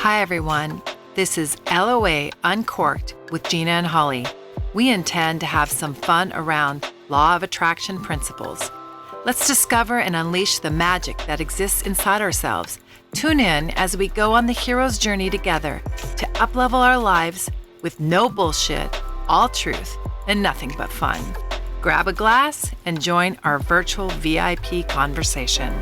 Hi, everyone. This is LOA Uncorked with Jeanna and Holli. We intend to have some fun around law of attraction principles. Let's discover and unleash the magic that exists inside ourselves. Tune in as we go on the hero's journey together to uplevel our lives with no bullshit, all truth, and nothing but fun. Grab a glass and join our virtual VIP conversation.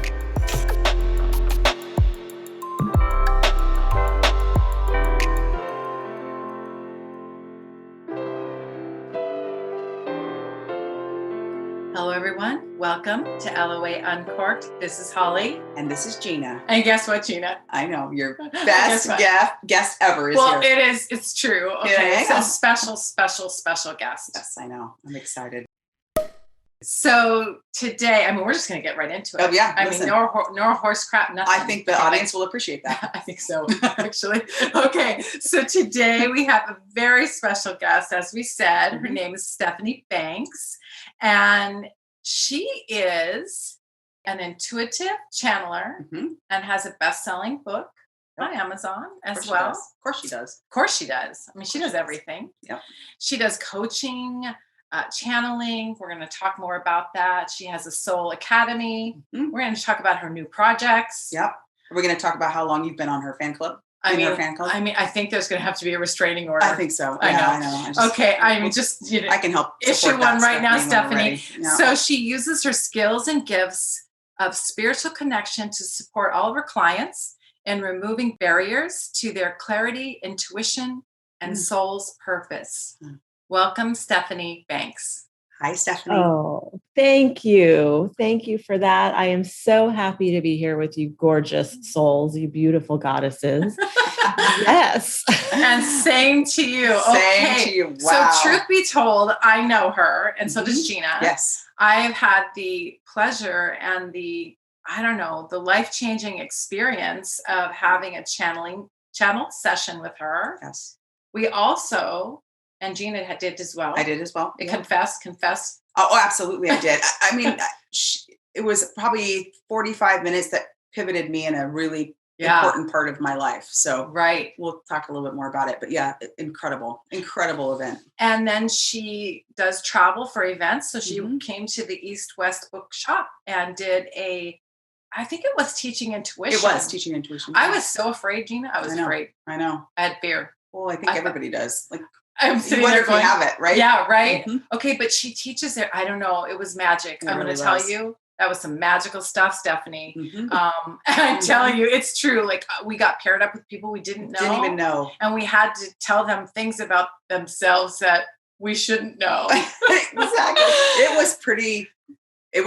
Hello, everyone. Welcome to LOA Uncorked. This is Holli. And this is Jeanna. And guess what, Jeanna? I know, your best guest ever is well, here. Well, it is. It's true. Okay, yeah, it's a special guest. Yes, I know. I'm excited. So today, we're just going to get right into it. Oh, yeah. Listen. No horse crap, nothing. I think the audience will appreciate that. I think so, actually. Okay, so today we have a very special guest, as we said. Her name is Stephanie Banks, and she is an intuitive channeler and has a best-selling book on Amazon as well. Of course she does. Of course she does. She does everything. Yep. She does coaching, channeling. We're going to talk more about that. She has a Soul Academy. We're going to talk about her new projects. Yep. We're going to talk about how long you've been on her fan club. Her fan club. I think there's going to have to be a restraining order. I think so. I know. I can help issue one right now, Stephanie. Yeah. So she uses her skills and gifts of spiritual connection to support all of her clients in removing barriers to their clarity, intuition, and soul's purpose. Welcome, Stephanie Banks. Hi, Stephanie. Oh, thank you. Thank you for that. I am so happy to be here with you gorgeous souls, you beautiful goddesses. Yes. And same to you. Same to you. Wow. So truth be told, I know her, and so does Jeanna. Yes. I've had the pleasure and the life-changing experience of having a channel session with her. Yes. We also... And Jeanna did as well. I did as well. Confess. Oh, absolutely. I did. It was probably 45 minutes that pivoted me in a really important part of my life. So we'll talk a little bit more about it, but incredible event. And then she does travel for events. So she came to the East West Bookshop and did I think it was teaching intuition. It was teaching intuition. I was so afraid, Jeanna. I was afraid. I know. I had fear. Well, I think everybody does. I'm sitting there going, you have it, right? Yeah, right. Okay, but she teaches it. I don't know. It was magic. I'm going to tell you, that was some magical stuff, Stephanie. I'm telling you, it's true. We got paired up with people we didn't even know. And we had to tell them things about themselves that we shouldn't know. Exactly. It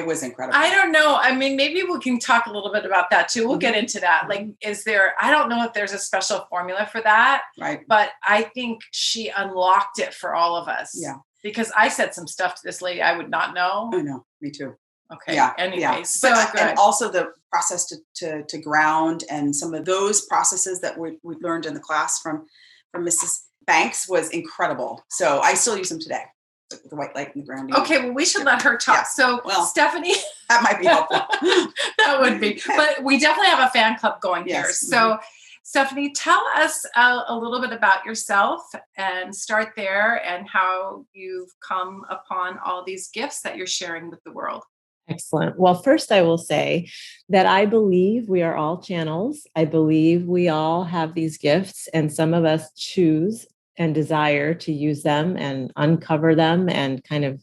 was incredible. I don't know. Maybe we can talk a little bit about that too. We'll get into that. I don't know if there's a special formula for that. Right. But I think she unlocked it for all of us. Yeah. Because I said some stuff to this lady I would not know. I know. Me too. Okay. Yeah. Anyway, so good. And also the process to ground, and some of those processes that we learned in the class from Mrs. Banks was incredible. So I still use them today. The white light and the grounding. Okay, well, we should let her talk. Yeah. So, Stephanie, that might be helpful. That would be. But we definitely have a fan club going here. So, Stephanie, tell us a little bit about yourself and start there, and how you've come upon all these gifts that you're sharing with the world. Excellent. Well, first I will say that I believe we are all channels. I believe we all have these gifts, and some of us choose and desire to use them and uncover them and kind of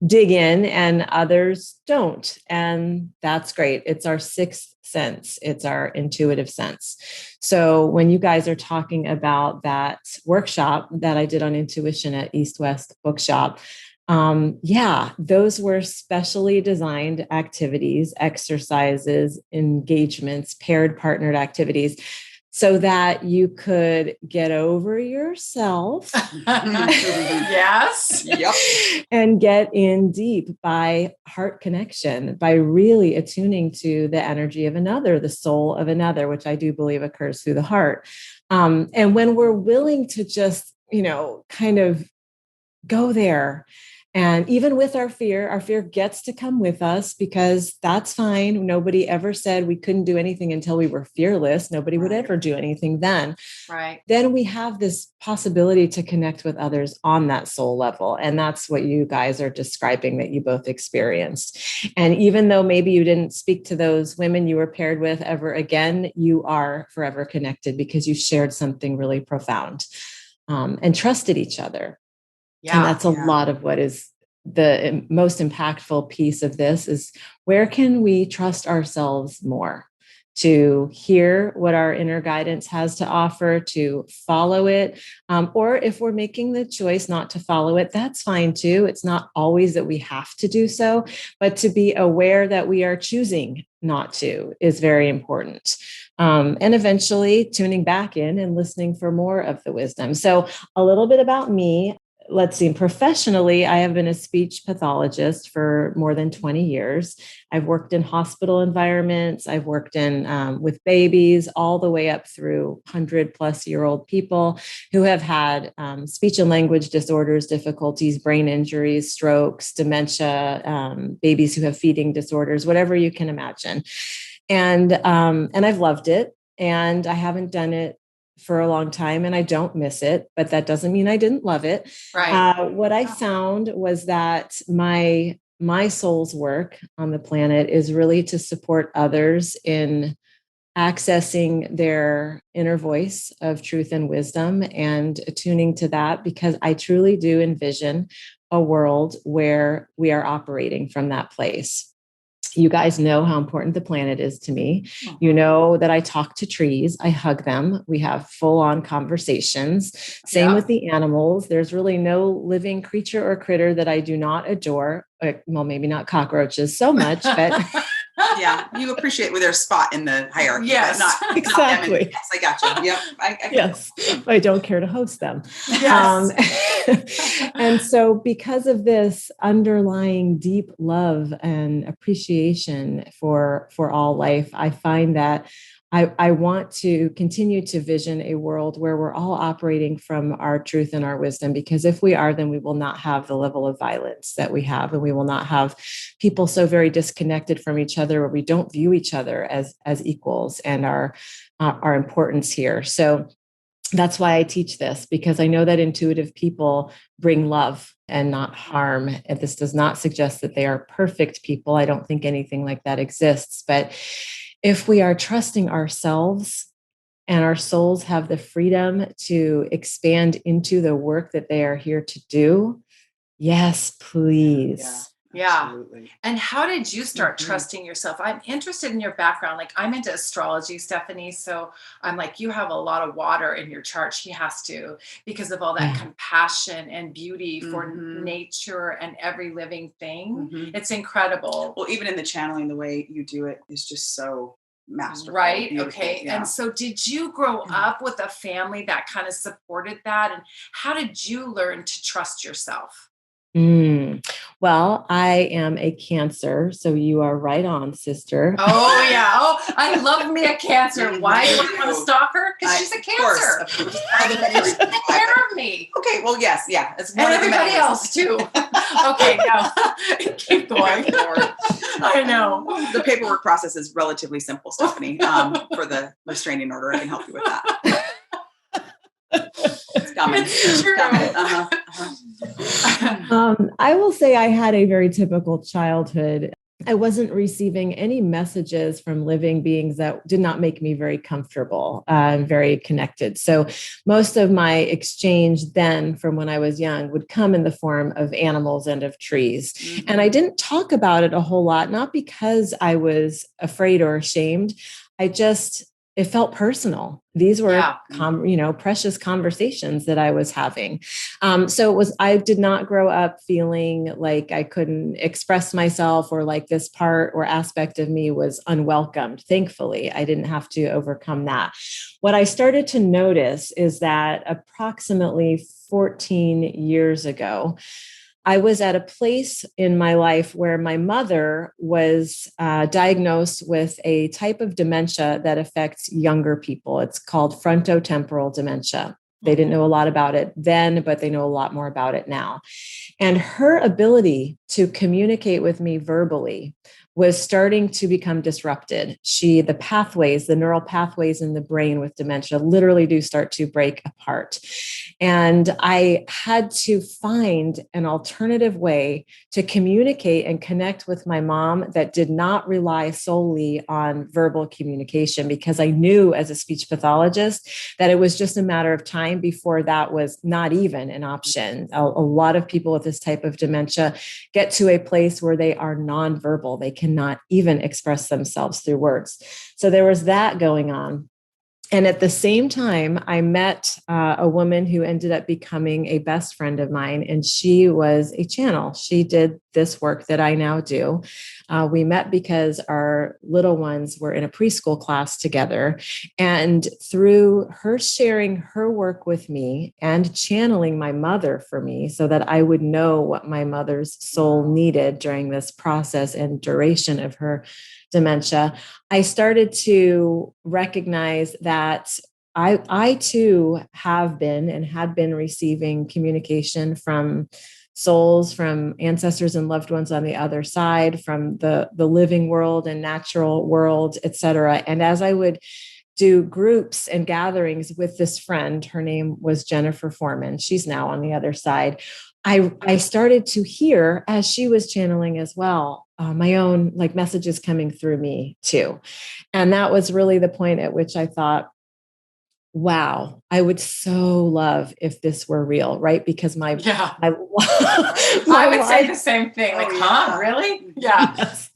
dig in, and others don't. And that's great. It's our sixth sense. It's our intuitive sense. So when you guys are talking about that workshop that I did on intuition at East West Bookshop, those were specially designed activities, exercises, engagements, paired partnered activities, so that you could get over yourself. Yes. Yep. And get in deep by heart connection, by really attuning to the energy of another, the soul of another, which I do believe occurs through the heart. And when we're willing to just, kind of go there And even with our fear gets to come with us, because that's fine. Nobody ever said we couldn't do anything until we were fearless. Nobody would ever do anything then. Right. Then we have this possibility to connect with others on that soul level. And that's what you guys are describing that you both experienced. And even though maybe you didn't speak to those women you were paired with ever again, you are forever connected because you shared something really profound, and trusted each other. Yeah. And that's a lot of what is the most impactful piece of this is, where can we trust ourselves more to hear what our inner guidance has to offer, to follow it. Or if we're making the choice not to follow it, that's fine too. It's not always that we have to do so, but to be aware that we are choosing not to is very important. And eventually tuning back in and listening for more of the wisdom. So a little bit about me. Let's see, professionally, I have been a speech pathologist for more than 20 years. I've worked in hospital environments. I've worked in with babies all the way up through 100-plus-year-old people who have had speech and language disorders, difficulties, brain injuries, strokes, dementia, babies who have feeding disorders, whatever you can imagine. And I've loved it. And I haven't done it for a long time, and I don't miss it, but that doesn't mean I didn't love it. Right. What I found was that my soul's work on the planet is really to support others in accessing their inner voice of truth and wisdom and attuning to that, because I truly do envision a world where we are operating from that place. You guys know how important the planet is to me. You know that I talk to trees. I hug them. We have full-on conversations. Same with the animals. There's really no living creature or critter that I do not adore. Well, maybe not cockroaches so much, but yeah, you appreciate where their spot in the hierarchy. Yes, not exactly. Not yes, I got you. Yep. Yes, I don't care to host them. Yes. And so because of this underlying deep love and appreciation for all life, I find that I want to continue to vision a world where we're all operating from our truth and our wisdom, because if we are, then we will not have the level of violence that we have, and we will not have people so very disconnected from each other where we don't view each other as equals and our importance here. So that's why I teach this, because I know that intuitive people bring love and not harm. And this does not suggest that they are perfect people. I don't think anything like that exists. But if we are trusting ourselves and our souls have the freedom to expand into the work that they are here to do, yes, please. Yeah. Absolutely. And how did you start trusting yourself? I'm interested in your background. Like, I'm into astrology, Stephanie. So I'm like, you have a lot of water in your chart. She has to, because of all that compassion and beauty for nature and every living thing. It's incredible. Well, even in the channeling, the way you do it is just so masterful. Right. Okay. Yeah. And so did you grow up with a family that kind of supported that? And how did you learn to trust yourself? Well, I am a Cancer, so you are right on, sister. Oh, yeah. Oh, I love me a Cancer. Why do I want to stalk her? Because she's a Cancer. Of course. Take care of me. Okay, well, yes, yeah. It's and everybody else, too. Okay, now keep going. I know. The paperwork process is relatively simple, Stephanie. For the restraining order, I can help you with that. It's coming. It's true. I will say I had a very typical childhood. I wasn't receiving any messages from living beings that did not make me very comfortable and very connected. So most of my exchange then from when I was young would come in the form of animals and of trees. And I didn't talk about it a whole lot, not because I was afraid or ashamed. It felt personal. These were, precious conversations that I was having. I did not grow up feeling like I couldn't express myself, or like this part or aspect of me was unwelcomed. Thankfully, I didn't have to overcome that. What I started to notice is that approximately 14 years ago, I was at a place in my life where my mother was diagnosed with a type of dementia that affects younger people. It's called frontotemporal dementia. They didn't know a lot about it then, but they know a lot more about it now. And her ability to communicate with me verbally was starting to become disrupted. The neural pathways in the brain with dementia literally do start to break apart. And I had to find an alternative way to communicate and connect with my mom that did not rely solely on verbal communication, because I knew as a speech pathologist that it was just a matter of time before that was not even an option. A lot of people with this type of dementia get to a place where they are nonverbal. They cannot even express themselves through words. So there was that going on. And at the same time, I met a woman who ended up becoming a best friend of mine, and she was a channel. She did this work that I now do. We met because our little ones were in a preschool class together. And through her sharing her work with me and channeling my mother for me so that I would know what my mother's soul needed during this process and duration of her dementia, I started to recognize that I too have been and had been receiving communication from souls, from ancestors and loved ones on the other side, from the living world and natural world, et cetera. And as I would do groups and gatherings with this friend, her name was Jennifer Foreman. She's now on the other side. I started to hear, as she was channeling as well, my own messages coming through me too. And that was really the point at which I thought, wow, I would so love if this were real, right? Because my I would say the same thing. Really? Yeah. Yes.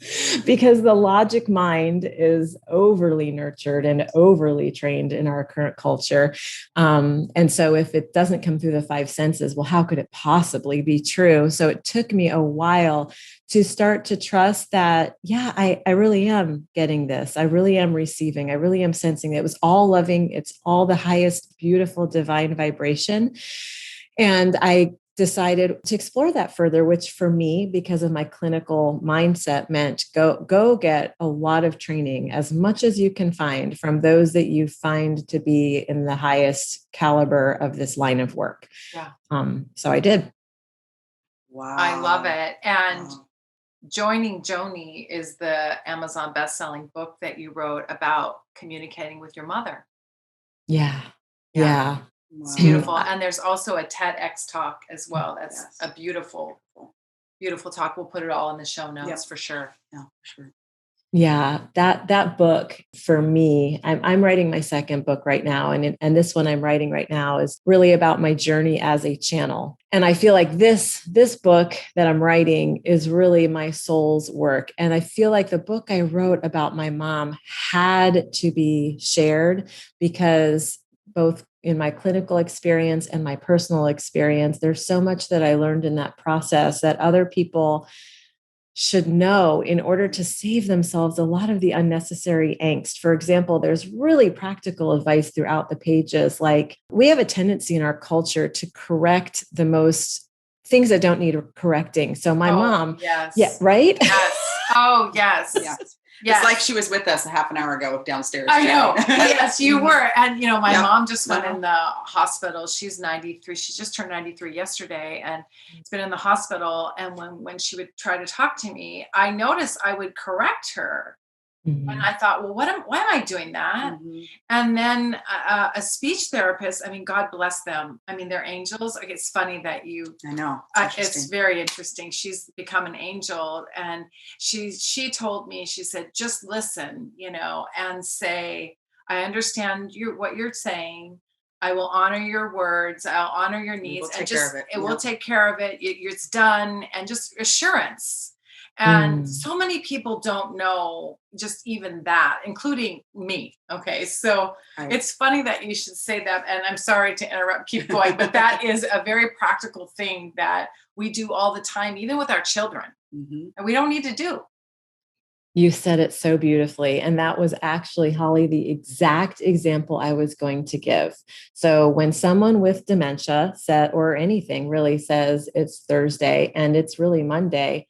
Because the logic mind is overly nurtured and overly trained in our current culture. And so if it doesn't come through the five senses, well, how could it possibly be true? So it took me a while to start to trust that, I really am getting this. I really am receiving. I really am sensing it. It was all loving. It's all the highest, beautiful, divine vibration. And I decided to explore that further, which for me, because of my clinical mindset, meant go get a lot of training, as much as you can find from those that you find to be in the highest caliber of this line of work. Yeah. So I did. Wow. I love it. And Joining Joni is the Amazon best-selling book that you wrote about communicating with your mother. Yeah. Wow. It's beautiful. And there's also a TEDx talk as well. That's a beautiful, beautiful talk. We'll put it all in the show notes for sure. Yeah, for sure. Yeah, that book for me, I'm writing my second book right now. And this one I'm writing right now is really about my journey as a channel. And I feel like this book that I'm writing is really my soul's work. And I feel like the book I wrote about my mom had to be shared, because both in my clinical experience and my personal experience, there's so much that I learned in that process that other people should know in order to save themselves a lot of the unnecessary angst. For example, there's really practical advice throughout the pages. Like, we have a tendency in our culture to correct the most things that don't need correcting. So my mom, right? Yes. Oh, yes. Yes. It's like she was with us a half an hour ago downstairs. I know. Yes, you were. And, my mom just went in the hospital. She's 93. She just turned 93 yesterday and it's been in the hospital. And when she would try to talk to me, I noticed I would correct her. Mm-hmm. And I thought, well, why am I doing that? Mm-hmm. And then a speech therapist, God bless them. They're angels. It's funny that I know. It's very interesting. She's become an angel. And she told me, she said, just listen, and say, I understand what you're saying. I will honor your words. I'll honor your needs. And just, we'll take care of it. It's done. And just assurance. And so many people don't know just even that, including me. Okay. So It's funny that you should say that. And I'm sorry to interrupt, keep going, but that is a very practical thing that we do all the time, even with our children. Mm-hmm. And we don't need to do. You said it so beautifully. And that was actually, Holly, the exact example I was going to give. So when someone with dementia or anything really says it's Thursday and it's really Monday,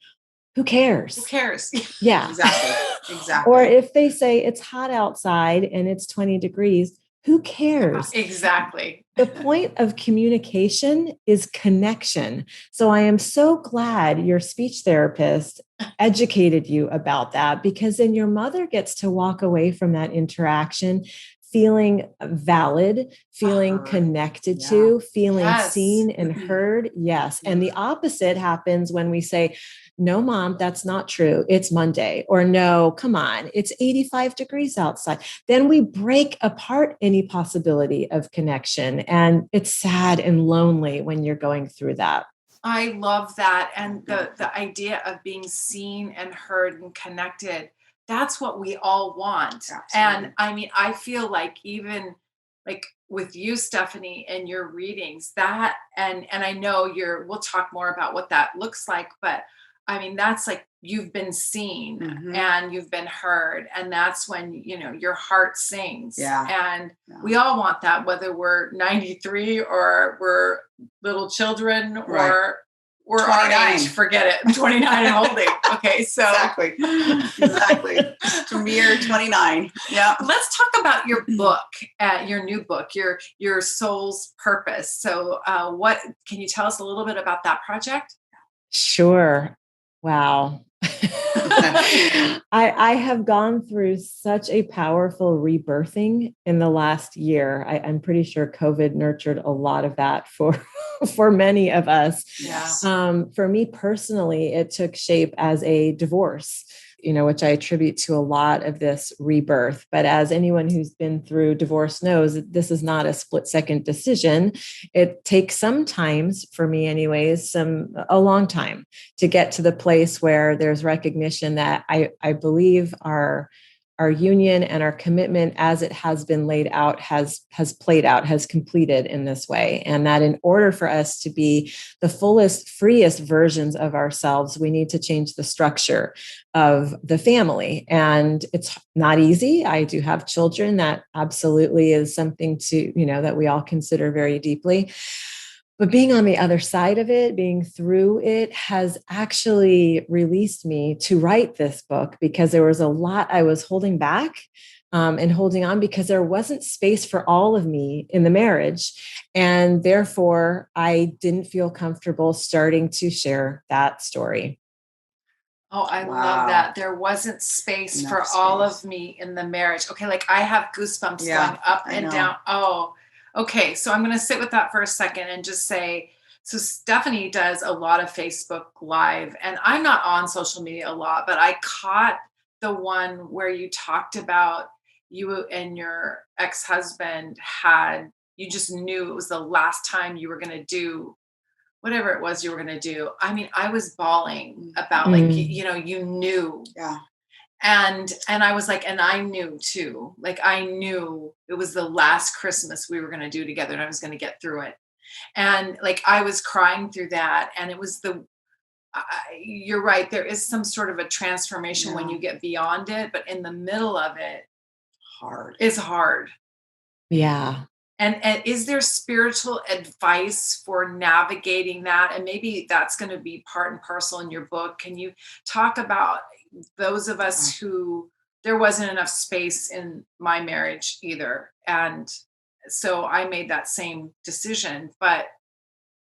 who cares? Who cares? Yeah. Exactly. Or if they say it's hot outside and it's 20 degrees, who cares? Exactly. The point of communication is connection. So I am so glad your speech therapist educated you about that, because then your mother gets to walk away from that interaction feeling valid, feeling connected to, feeling seen and heard. Yes. And the opposite happens when we say, no, mom, that's not true. It's Monday. Or no, come on, it's 85 degrees outside. Then we break apart any possibility of connection. And it's sad and lonely when you're going through that. I love that. And the idea of being seen and heard and connected, that's what we all want. Absolutely. And I mean, I feel like even like with you, Stephanie, and your readings, that, and I know we'll talk more about what that looks like, but I mean, that's like you've been seen and you've been heard. And that's when, your heart sings. Yeah. And we all want that, whether we're 93 or we're little children or we're 29. Our age, forget it. 29 and holding. Okay. So exactly. Mere 29. Yeah. Let's talk about your book, your new book, your soul's purpose. So what can you tell us a little bit about that project? Sure. Wow. I have gone through such a powerful rebirthing in the last year. I'm pretty sure COVID nurtured a lot of that for many of us. Yeah. For me personally, it took shape as a divorce, which I attribute to a lot of this rebirth. But as anyone who's been through divorce knows, this is not a split-second decision. It takes sometimes, for me anyways, a long time to get to the place where there's recognition that I believe our union and our commitment as it has been laid out has played out, has completed in this way. And that in order for us to be the fullest, freest versions of ourselves, we need to change the structure of the family. And it's not easy. I do have children. That absolutely is something that we all consider very deeply. But being on the other side of it, being through it, has actually released me to write this book, because there was a lot I was holding back and holding on, because there wasn't space for all of me in the marriage. And therefore, I didn't feel comfortable starting to share that story. Oh, I love that. There wasn't space for all of me in the marriage. Okay, like I have goosebumps going up and down. Oh, okay, so I'm going to sit with that for a second and just say, so Stephanie does a lot of Facebook Live, and I'm not on social media a lot, but I caught the one where you talked about you and your ex-husband you just knew it was the last time you were going to do whatever it was you were going to do. I mean, I was bawling about you knew. Yeah. And I was like, and I knew too, like I knew it was the last Christmas we were going to do together and I was going to get through it. And like, I was crying through that. And it was you're right. There is some sort of a transformation when you get beyond it, but in the middle of it, it's hard. Yeah. And is there spiritual advice for navigating that? And maybe that's going to be part and parcel in your book. Can you talk about those of us who there wasn't enough space in my marriage either? And so I made that same decision. But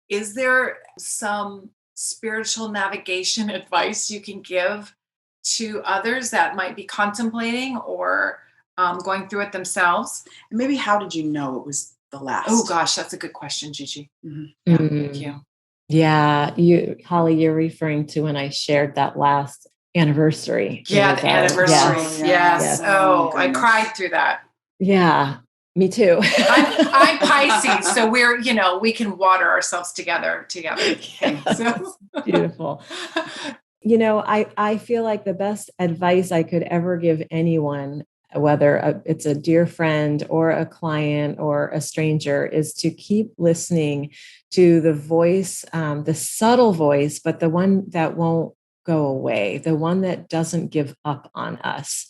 is there some spiritual navigation advice you can give to others that might be contemplating or going through it themselves? And maybe how did you know it was the last? Oh gosh, that's a good question, Gigi. Mm-hmm. Yeah, thank you. Yeah, Holli, you're referring to when I shared that last anniversary. Yeah, the anniversary. Yes. Oh, I cried through that. Yeah, me too. I'm Pisces, so we can water ourselves together. Yes. So. Beautiful. I feel like the best advice I could ever give anyone, whether it's a dear friend or a client or a stranger, is to keep listening to the voice, the subtle voice, but the one that won't go away, the one that doesn't give up on us.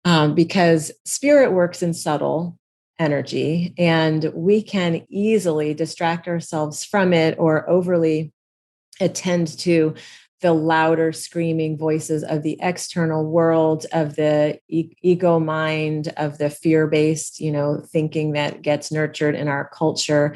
Because spirit works in subtle energy, and we can easily distract ourselves from it or overly attend to the louder screaming voices of the external world, of the ego mind, of the fear-based, thinking that gets nurtured in our culture.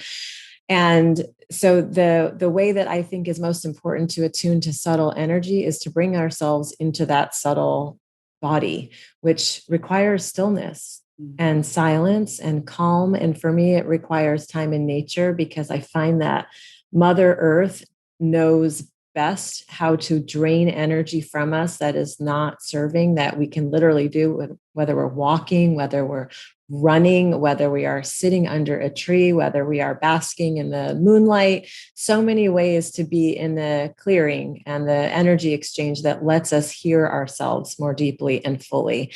And so the way that I think is most important to attune to subtle energy is to bring ourselves into that subtle body, which requires stillness and silence and calm. And for me, it requires time in nature, because I find that Mother Earth knows best how to drain energy from us that is not serving, that we can literally do whether we're walking, whether we're running, whether we are sitting under a tree, whether we are basking in the moonlight. So many ways to be in the clearing and the energy exchange that lets us hear ourselves more deeply and fully.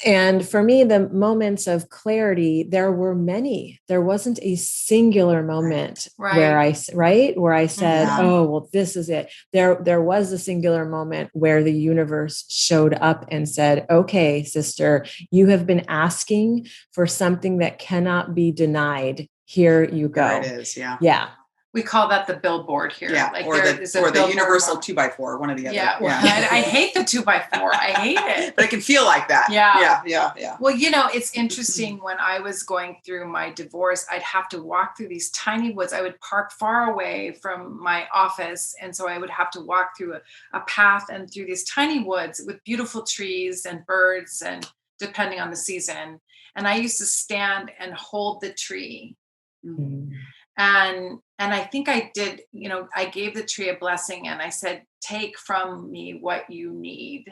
And for me, the moments of clarity, there were many. There wasn't a singular moment where I said, oh, well, this is it. There was a singular moment where the universe showed up and said, okay, sister, you have been asking for something that cannot be denied. Here you go. There it is. Yeah. Yeah. We call that the billboard here. Yeah, or the universal 2x4, one or the other. Yeah, well, I hate the 2x4. I hate it. But it can feel like that. Yeah. Well, it's interesting. When I was going through my divorce, I'd have to walk through these tiny woods. I would park far away from my office. And so I would have to walk through a path and through these tiny woods with beautiful trees and birds, and depending on the season. And I used to stand and hold the tree. Mm-hmm. And I think I did, I gave the tree a blessing, and I said, take from me what you need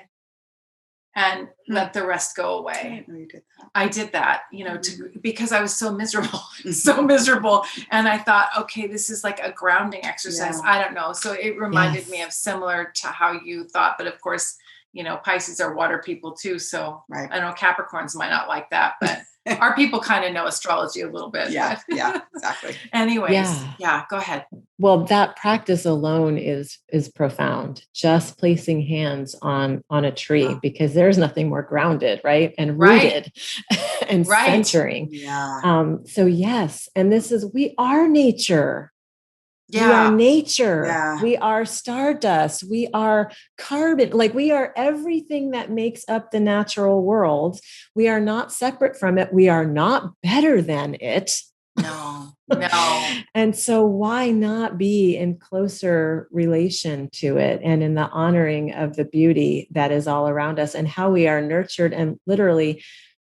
and let the rest go away. I did that, because I was so miserable, And I thought, okay, this is like a grounding exercise. Yeah. I don't know. So it reminded me of similar to how you thought, but of course, Pisces are water people too. So I don't know, Capricorns might not like that, but our people kind of know astrology a little bit. Yeah, exactly. Anyways, go ahead. Well, that practice alone is profound. Just placing hands on a tree, because there's nothing more grounded, right? And rooted and centering. Yeah. So yes, and we are nature. Yeah. We are nature. Yeah. We are stardust. We are carbon. Like, we are everything that makes up the natural world. We are not separate from it. We are not better than it. No. And so why not be in closer relation to it, and in the honoring of the beauty that is all around us, and how we are nurtured and literally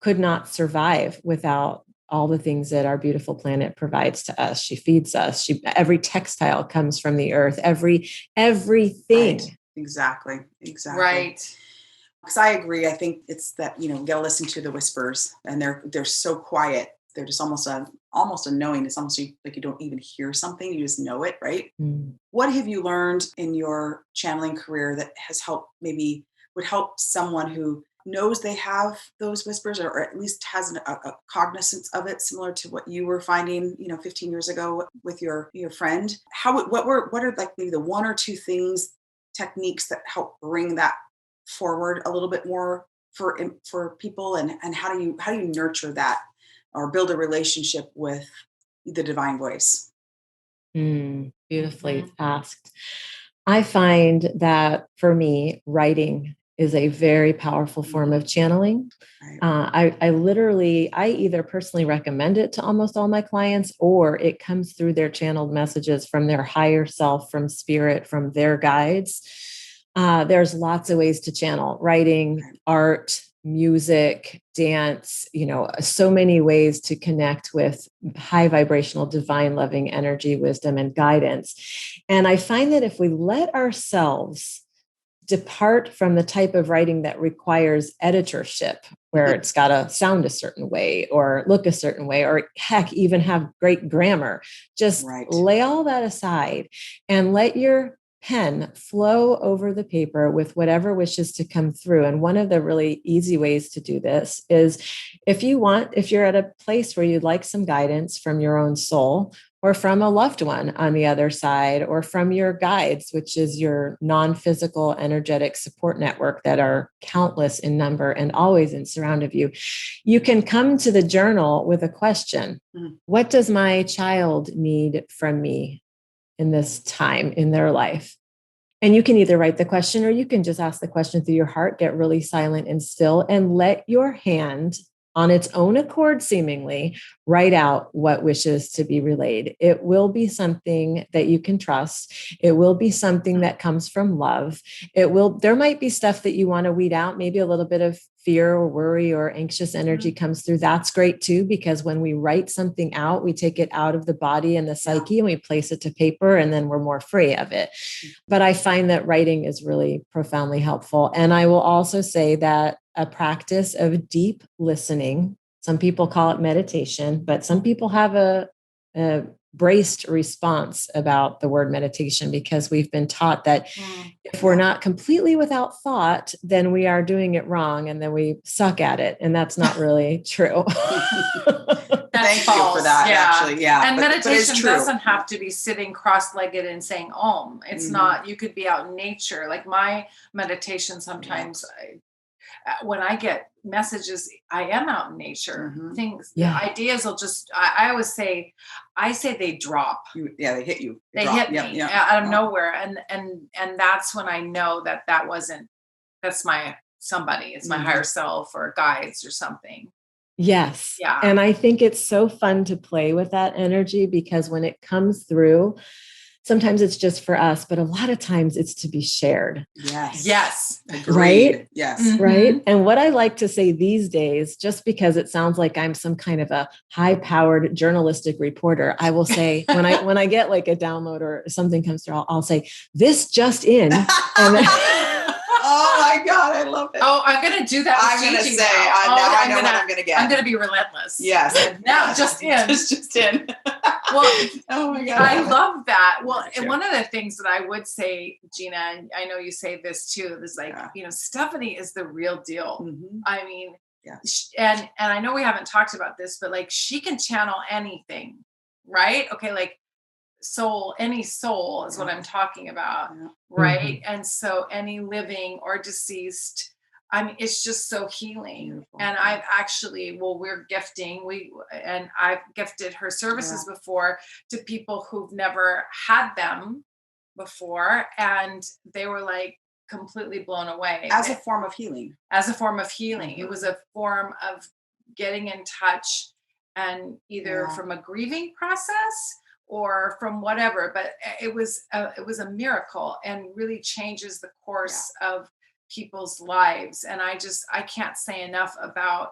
could not survive without all the things that our beautiful planet provides to us. She feeds us. Every textile comes from the earth. Everything. Right. Exactly. Right. Because I agree. I think it's that, we got to listen to the whispers, and they're so quiet. They're just almost a knowing. It's almost like you don't even hear something. You just know it. Right. Mm. What have you learned in your channeling career that has helped, maybe would help someone who knows they have those whispers, or at least has a cognizance of it, similar to what you were finding, 15 years ago with your friend? What are like maybe the one or two techniques that help bring that forward a little bit more for people, and how do you nurture that or build a relationship with the divine voice? Beautifully asked. I find that for me, writing is a very powerful form of channeling. Right. I either personally recommend it to almost all my clients, or it comes through their channeled messages from their higher self, from spirit, from their guides. There's lots of ways to channel: writing, art, music, dance, so many ways to connect with high vibrational, divine, loving energy, wisdom, and guidance. And I find that if we let ourselves depart from the type of writing that requires editorship, where it's got to sound a certain way or look a certain way, or heck, even have great grammar, just lay all that aside and let your pen flow over the paper with whatever wishes to come through. And one of the really easy ways to do this is, if you're at a place where you'd like some guidance from your own soul, or from a loved one on the other side, or from your guides, which is your non-physical energetic support network that are countless in number and always in surround of you, you can come to the journal with a question. What does my child need from me in this time in their life? And you can either write the question or you can just ask the question through your heart, get really silent and still, and let your hand on its own accord, seemingly, write out what wishes to be relayed. It will be something that you can trust. It will be something that comes from love. There might be stuff that you want to weed out, maybe a little bit of fear or worry or anxious energy comes through. That's great too, because when we write something out, we take it out of the body and the psyche and we place it to paper, and then we're more free of it. But I find that writing is really profoundly helpful. And I will also say that a practice of deep listening, some people call it meditation, but some people have a braced response about the word meditation, because we've been taught that if we're not completely without thought, then we are doing it wrong and then we suck at it. And that's not really true. Thank you for that, actually. Yeah. And meditation doesn't have to be sitting cross-legged and saying Om. It's not, you could be out in nature. Like my meditation sometimes, when I get messages, I am out in nature. Things, ideas will just, I always say, they drop. They hit you. They hit me out of nowhere. And that's when I know that's my somebody. It's my higher self or guides or something. Yes. Yeah. And I think it's so fun to play with that energy, because when it comes through, sometimes it's just for us, but a lot of times it's to be shared. Yes. Agreed. Right? Yes. Right. And what I like to say these days, just because it sounds like I'm some kind of a high-powered journalistic reporter, I will say when I get like a download or something comes through, I'll say, this just in. And oh my God, I love it. Oh, I'm going to do that. I'm going to say, I know what I'm going to get. I'm going to be relentless. Yes. Now, just in. just in. Well, oh my God. I love that. Well, and one of the things that I would say, Jeanna, and I know you say this too, is like, Stephanie is the real deal. I mean, and I know we haven't talked about this, but like she can channel anything, right? Okay. Like any soul is what I'm talking about. Right. And so any living or deceased, I mean, it's just so healing. Beautiful. And I've actually, we're gifting, and I've gifted her services before to people who've never had them before. And they were like completely blown away. As a form of healing. It was a form of getting in touch, and either from a grieving process or from whatever, but it was a miracle, and really changes the course of people's lives. And I can't say enough about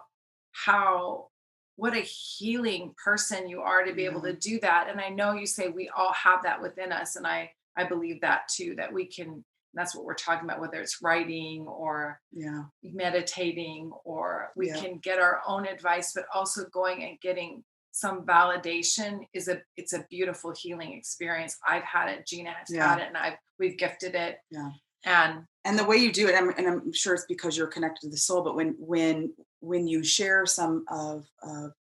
what a healing person you are to be able to do that. And I know you say we all have that within us. And I believe that too, that we can, that's what we're talking about, whether it's writing or meditating, or we can get our own advice, but also going and getting some validation it's a beautiful healing experience. I've had it. Jeanna has had it, and we've gifted it. Yeah. And the way you do it, and I'm sure it's because you're connected to the soul, but when you share some of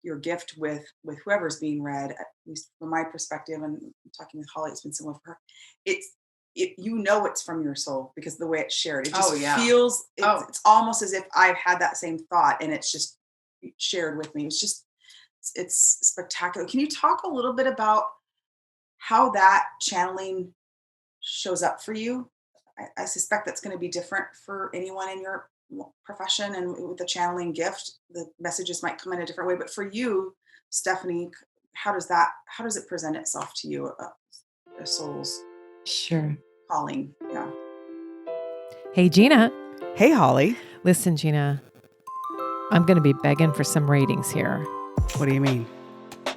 your gift with whoever's being read, at least from my perspective, and I'm talking with Holli, it's been similar for her. It's from your soul, because the way it's shared, it just feels, it's almost as if I've had that same thought and it's just shared with me. It's spectacular. Can you talk a little bit about how that channeling shows up for you? I suspect that's going to be different for anyone in your profession, and with the channeling gift, the messages might come in a different way. But for you, Stephanie, how does it present itself to you? A soul's calling. Yeah. Hey, Jeanna. Hey, Holli. Listen, Jeanna, I'm going to be begging for some ratings here. What do you mean?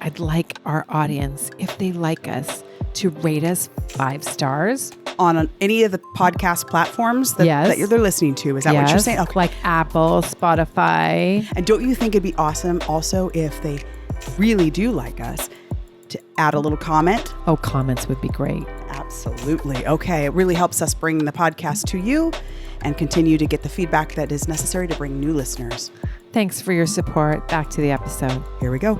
I'd like our audience, if they like us, to rate us 5 stars. On any of the podcast platforms that they're listening to. Is that what you're saying? Okay. Like Apple, Spotify. And don't you think it'd be awesome also if they really do like us to add a little comment? Oh, comments would be great. Absolutely. Okay. It really helps us bring the podcast to you and continue to get the feedback that is necessary to bring new listeners. Thanks for your support. Back to the episode. Here we go.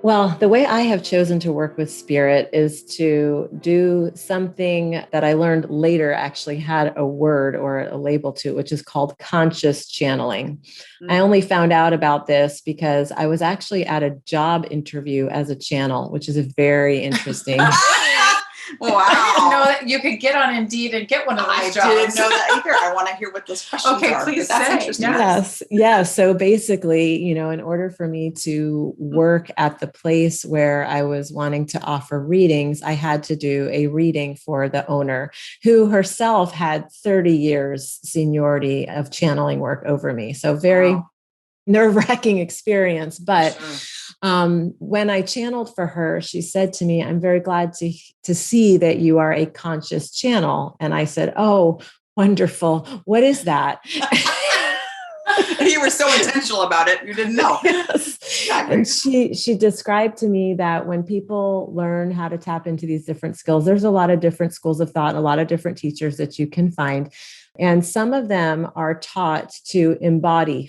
Well, the way I have chosen to work with spirit is to do something that I learned later actually had a word or a label to it, which is called conscious channeling. I only found out about this because I was actually at a job interview as a channel, which is a very interesting. Wow. I didn't know that you could get on Indeed and get one of those jobs. I didn't know that either. I want to hear what those questions are. Please that's say. Interesting. Yes. Yeah. So basically, in order for me to work at the place where I was wanting to offer readings, I had to do a reading for the owner, who herself had 30 years seniority of channeling work over me. So very nerve-wracking experience. But when I channeled for her, she said to me, "I'm very glad to see that you are a conscious channel." And I said, "Oh, wonderful. What is that?" You were so intentional about it. You didn't know. Yes. Exactly. And she described to me that when people learn how to tap into these different skills, there's a lot of different schools of thought, a lot of different teachers that you can find. And some of them are taught to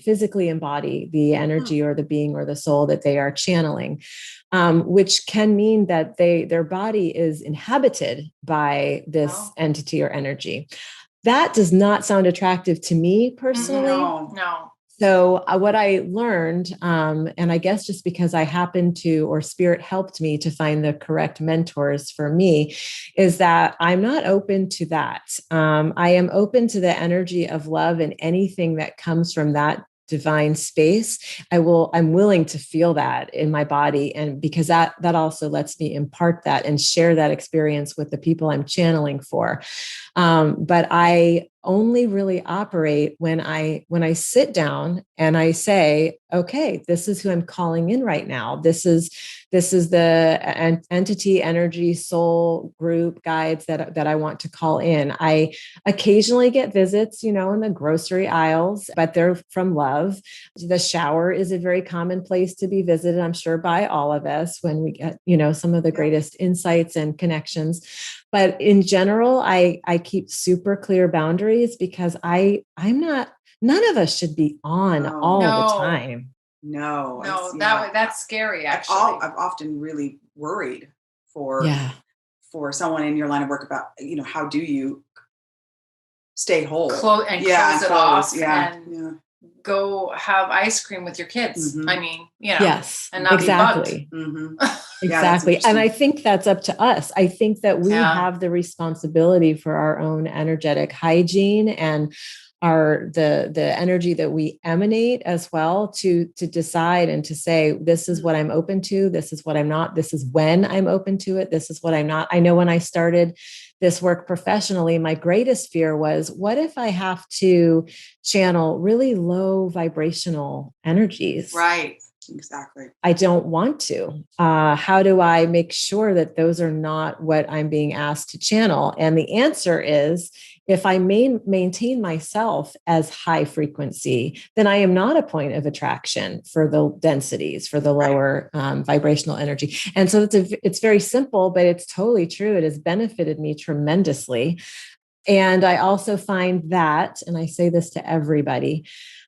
physically embody the energy or the being or the soul that they are channeling, which can mean that their body is inhabited by this entity or energy. That does not sound attractive to me personally. No. So what I learned, and I guess just because I happened to, or spirit helped me to find the correct mentors for me, is that I'm not open to that. I am open to the energy of love and anything that comes from that divine space. I'm willing to feel that in my body. And because that also lets me impart that and share that experience with the people I'm channeling for. But I only really operate when I sit down and I say, okay, this is who I'm calling in right now. This is the entity, energy, soul group guides that I want to call in. I occasionally get visits, in the grocery aisles, but they're from love. The shower is a very common place to be visited, I'm sure, by all of us when we get, some of the greatest insights and connections. But in general, I keep super clear boundaries because none of us should be on all the time. No, that's scary. Actually, I've often really worried for someone in your line of work about, how do you stay whole close it off and go have ice cream with your kids. I mean, yes, and not exactly. be bugged. Exactly. And I think that's up to us. I think that we have the responsibility for our own energetic hygiene and the energy that we emanate as well to decide and to say, this is what I'm open to. This is what I'm not. This is when I'm open to it. This is what I'm not. I know when I started this work professionally, my greatest fear was, what if I have to channel really low vibrational energies? Right. Exactly. I don't want to. How do I make sure that those are not what I'm being asked to channel? And the answer is, if I maintain myself as high frequency, then I am not a point of attraction for the densities, for the lower vibrational energy. And so it's very simple, but it's totally true. It has benefited me tremendously. And I also find that, and I say this to everybody,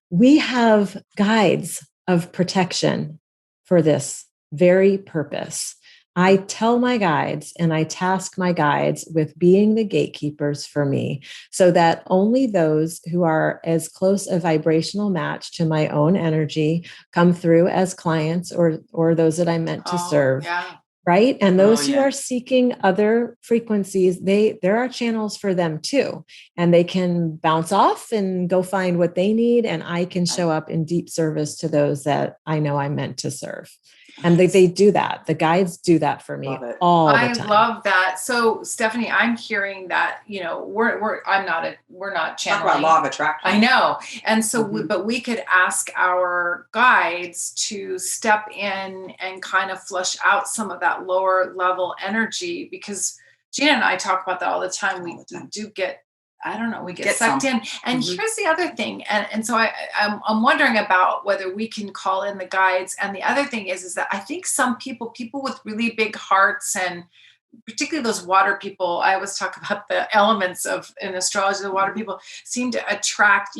we have guides of protection for this very purpose. I tell my guides and I task my guides with being the gatekeepers for me, so that only those who are as close a vibrational match to my own energy come through as clients or those that I'm meant to serve. Yeah. Right. And those who are seeking other frequencies, there are channels for them too. And they can bounce off and go find what they need. And I can show up in deep service to those that I know I'm meant to serve. And they do that. The guides do that for me all the time. I love that. So Stephanie, I'm hearing that, we're not channeling. Talk about law of attraction. I know. And so, but we could ask our guides to step in and kind of flush out some of that lower level energy, because Jeanna and I talk about that all the time. We do get, we get sucked in. And here's the other thing. And so I'm wondering about whether we can call in the guides. And the other thing is that I think some people with really big hearts, and particularly those water people, I always talk about the elements in astrology, the water people seem to attract,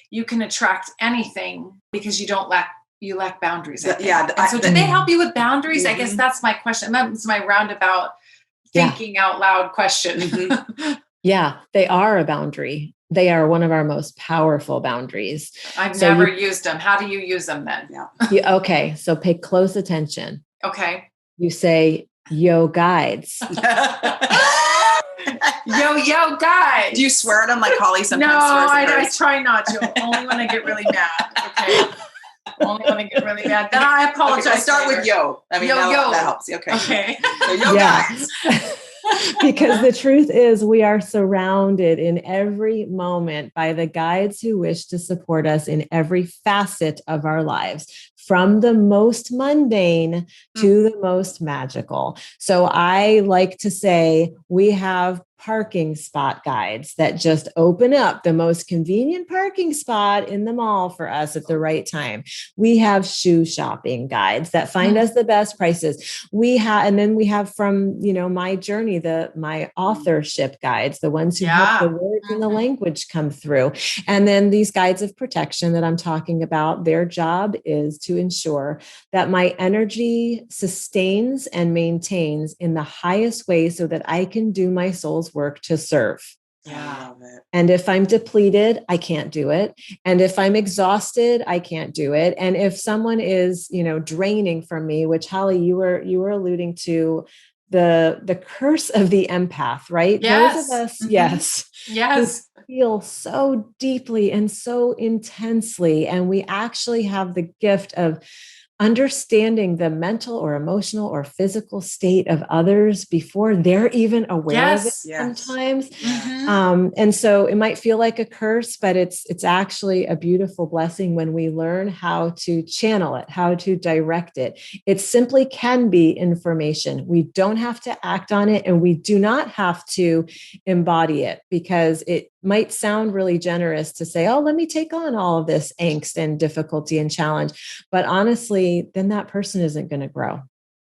you can attract anything because you don't lack You lack boundaries. So do they help you with boundaries? I guess that's my question. That's my roundabout thinking out loud question. Yeah, they are a boundary. They are one of our most powerful boundaries. I've never used them. How do you use them then? Okay. So pay close attention. Okay. You say, yo, guides. Yo, guides. Do you swear at them like Holli sometimes swears at I try not to. Only when I get really mad. Okay. Only when I get really mad. Then I apologize. Okay, start with yo. I mean, that helps. Okay. So yo, guys. Because the truth is, we are surrounded in every moment by the guides who wish to support us in every facet of our lives, from the most mundane to the most magical. So I like to say we have parking spot guides that just open up the most convenient parking spot in the mall for us at the right time. We have shoe shopping guides that find us the best prices. And then we have from, my journey, my authorship guides, the ones who help the words and the language come through. And then these guides of protection that I'm talking about, their job is to ensure that my energy sustains and maintains in the highest way so that I can do my soul's work to serve. I love it. And if I'm depleted, I can't do it. And if I'm exhausted, I can't do it. And if someone is, draining from me, which Holli, you were alluding to, the curse of the empath, right? Yes. Those of us, yes, who feel so deeply and so intensely, and we actually have the gift of understanding the mental or emotional or physical state of others before they're even aware of it sometimes. And so it might feel like a curse, but it's actually a beautiful blessing when we learn how to channel it, how to direct it. It simply can be information. We don't have to act on it, and we do not have to embody it, because it might sound really generous to say, oh, let me take on all of this angst and difficulty and challenge. But honestly, then that person isn't going to grow.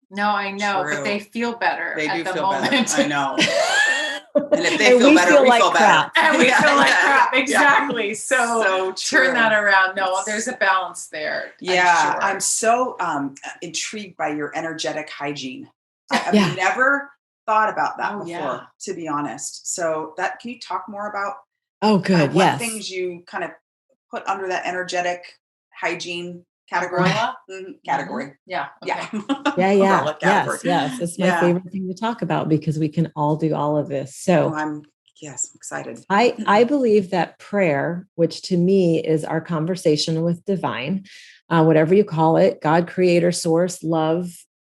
No, I know, but they feel better. They do feel moment. Better. I know. And if they feel better, we feel better. And we feel like crap. Exactly. So turn that around. No, there's a balance there. Yeah. I'm so intrigued by your energetic hygiene. I've never thought about that before, to be honest. So can you talk more about what things you kind of put under that energetic hygiene category? Category. Yeah. Yes. It's my favorite thing to talk about, because we can all do all of this. So I'm excited. I believe that prayer, which to me is our conversation with divine, whatever you call it, God, creator, source, love,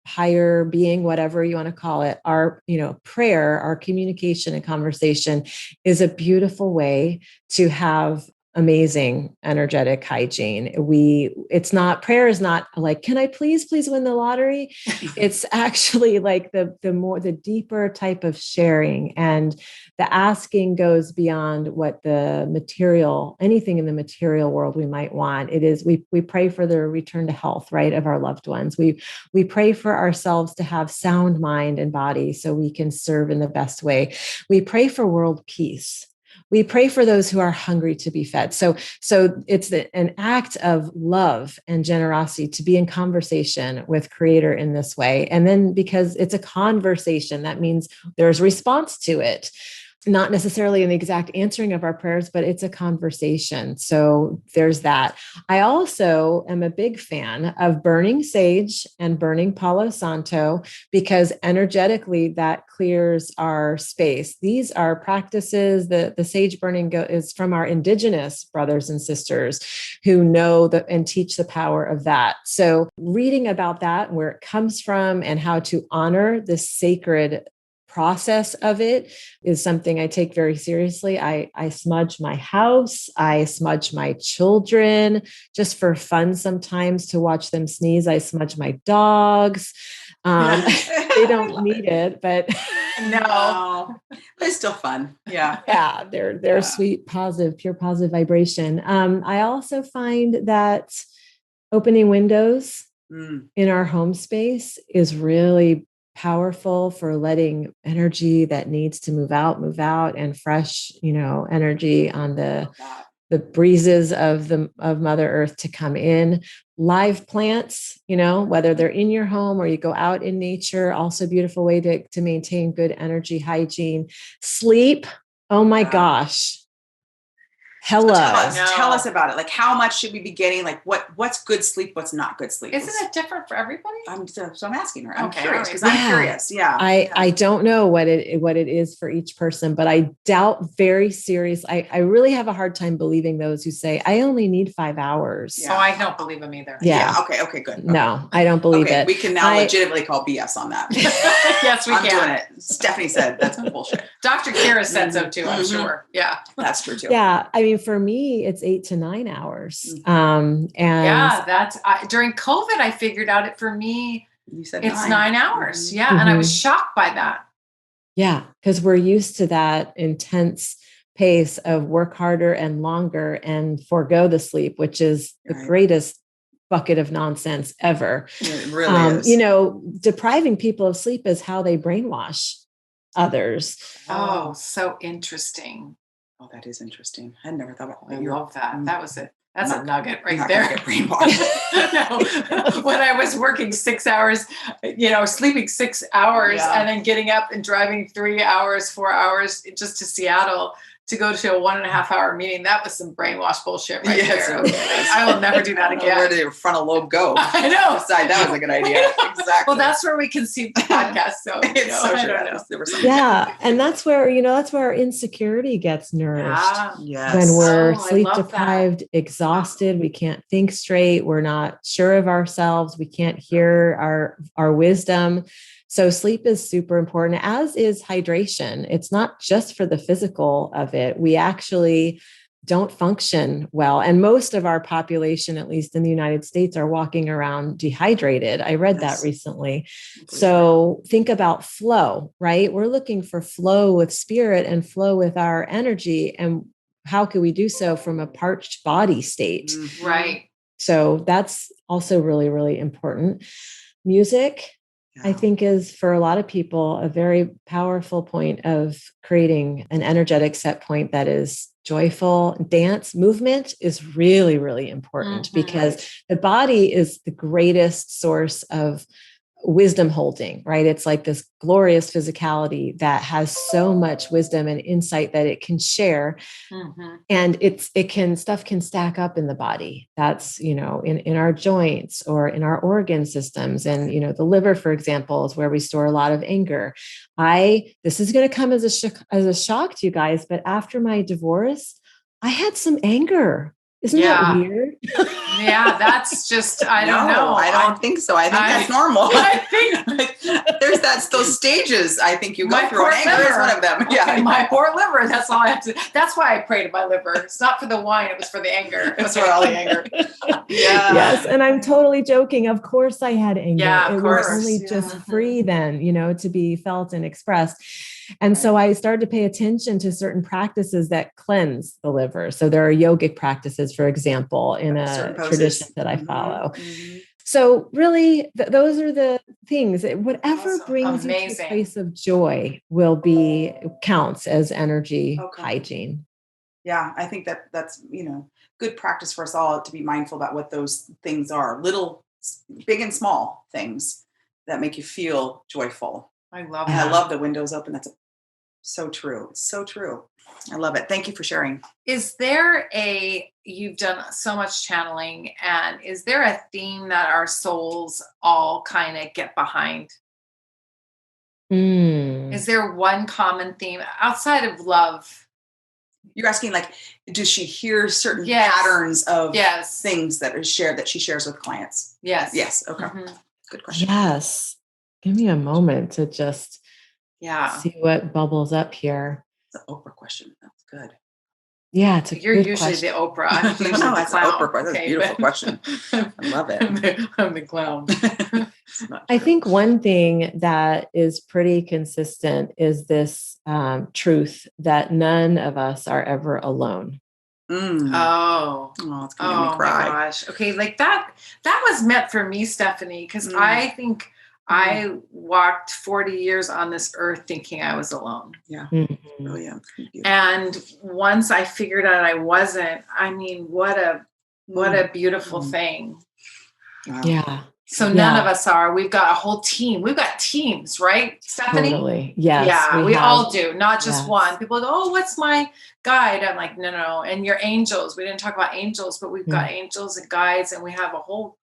higher being, whatever you want to call it, our, prayer, our communication and conversation is a beautiful way to have amazing energetic hygiene. Prayer is not like, can I please win the lottery? It's actually like the deeper type of sharing, and the asking goes beyond what anything in the material world we might want. It is, we pray for the return to health, right, of our loved ones. We pray for ourselves to have sound mind and body so we can serve in the best way. We pray for world peace. We pray for those who are hungry to be fed. So it's an act of love and generosity to be in conversation with Creator in this way. And then, because it's a conversation, that means there's response to it. Not necessarily in the exact answering of our prayers, but it's a conversation. So there's that. I also am a big fan of burning sage and burning Palo Santo, because energetically that clears our space. These are practices that the sage burning is from our indigenous brothers and sisters who know and teach the power of that. So reading about that, where it comes from, and how to honor the sacred process of it is something I take very seriously. I smudge my house. I smudge my children just for fun sometimes, to watch them sneeze. I smudge my dogs. They don't need it, but no, but it's still fun. Yeah. Yeah. They're sweet, positive, pure positive vibration. I also find that opening windows in our home space is really powerful for letting energy that needs to move out, and fresh, energy on the the breezes of Mother Earth to come in. Live plants, whether they're in your home or you go out in nature, also a beautiful way to maintain good energy hygiene. Sleep. Oh my gosh. Hello. So tell us about it. Like, how much should we be getting? Like, what's good sleep? What's not good sleep? Isn't it different for everybody? So I'm asking her. I'm Okay, curious because right. I'm curious. Yeah. I don't know what it is for each person, but I doubt very serious. I really have a hard time believing those who say, I only need 5 hours. Yeah. Oh, I don't believe them either. Yeah. Okay, good. Okay. No, I don't believe it. We can now legitimately call BS on that. Yes, I'm doing it. Stephanie said that's bullshit. Dr. Kira said so too, I'm sure. Yeah. That's true too. Yeah. I mean, for me, it's 8 to 9 hours. Mm-hmm. And that's during COVID, I figured out it for me. You said it's 9 hours. Mm-hmm. Yeah. And I was shocked by that. Yeah. Because we're used to that intense pace of work harder and longer and forego the sleep, which is the greatest bucket of nonsense ever. It really is. Depriving people of sleep is how they brainwash others. Oh, so interesting. Oh, that is interesting. I never thought about that. I love that. That was it. That's a nugget right not there. Get brainwashed. No, when I was working 6 hours, sleeping 6 hours and then getting up and driving 3 hours, 4 hours just to Seattle to go to a 1.5 hour meeting, that was some brainwash bullshit right there. Okay. I will never do that again. Where did your frontal lobe go? I know. Decide that was a good idea. Exactly. Well, that's where we conceived the podcast. So it's so true. Yeah. And that's where our insecurity gets nourished. Yes. When we're sleep deprived, exhausted, we can't think straight. We're not sure of ourselves. We can't hear our wisdom. So sleep is super important, as is hydration. It's not just for the physical of it. We actually don't function well. And most of our population, at least in the United States, are walking around dehydrated. I read that recently. So think about flow, right? We're looking for flow with spirit and flow with our energy. And how can we do so from a parched body state? Right. So that's also really, really important. Music, I think, is for a lot of people a very powerful point of creating an energetic set point that is joyful. Dance movement is really, really important because the body is the greatest source of wisdom holding, right? It's like this glorious physicality that has so much wisdom and insight that it can share. And stuff can stack up in the body. That's, in our joints or in our organ systems. And, the liver, for example, is where we store a lot of anger. This is going to come as a shock to you guys, but after my divorce, I had some anger. Isn't that weird? Yeah, that's just, I don't know. I don't think so. I think that's normal. I think there's those stages. I think you go through. Anger is one of them. Yeah, my poor liver. That's all I have to. That's why I pray to my liver. It's not for the wine. It was for the anger. It was for all the anger. Yes, and I'm totally joking. Of course, I had anger. Yeah, of course. It was only just free then, to be felt and expressed. And so I started to pay attention to certain practices that cleanse the liver. So there are yogic practices, for example, in a tradition that I follow. So really, those are the things. Whatever brings you to a place of joy counts as energy hygiene. Yeah, I think that's good practice for us all to be mindful about what those things are. Little, big and small things that make you feel joyful. I love and that. I love the windows open. That's so true. It's so true. I love it. Thank you for sharing. You've done so much channeling, and is there a theme that our souls all kind of get behind? Is there one common theme outside of love? You're asking, like, does she hear certain patterns of things that she shares with clients? Yes. Yes. Okay. Good question. Yes. Give me a moment to just see what bubbles up here. It's an Oprah question. That's good. Yeah, you're usually question. The Oprah. I'm usually no, that's an Oprah question. That's a beautiful question. I love it. I'm the clown. I think one thing that is pretty consistent is this truth that none of us are ever alone. Oh, it's gonna make me cry. My gosh. Okay, like that was meant for me, Stephanie, because I think I walked 40 years on this earth thinking I was alone. Yeah. Mm-hmm. Oh, yeah. And once I figured out I wasn't, I mean, what a beautiful thing. Wow. Yeah. So none of us are. We've got a whole team. We've got teams, right, Stephanie? Totally. Yes. Yeah, we all do, not just one. People go, oh, what's my guide? I'm like, no. And your angels. We didn't talk about angels, but we've got angels and guides, and we have a whole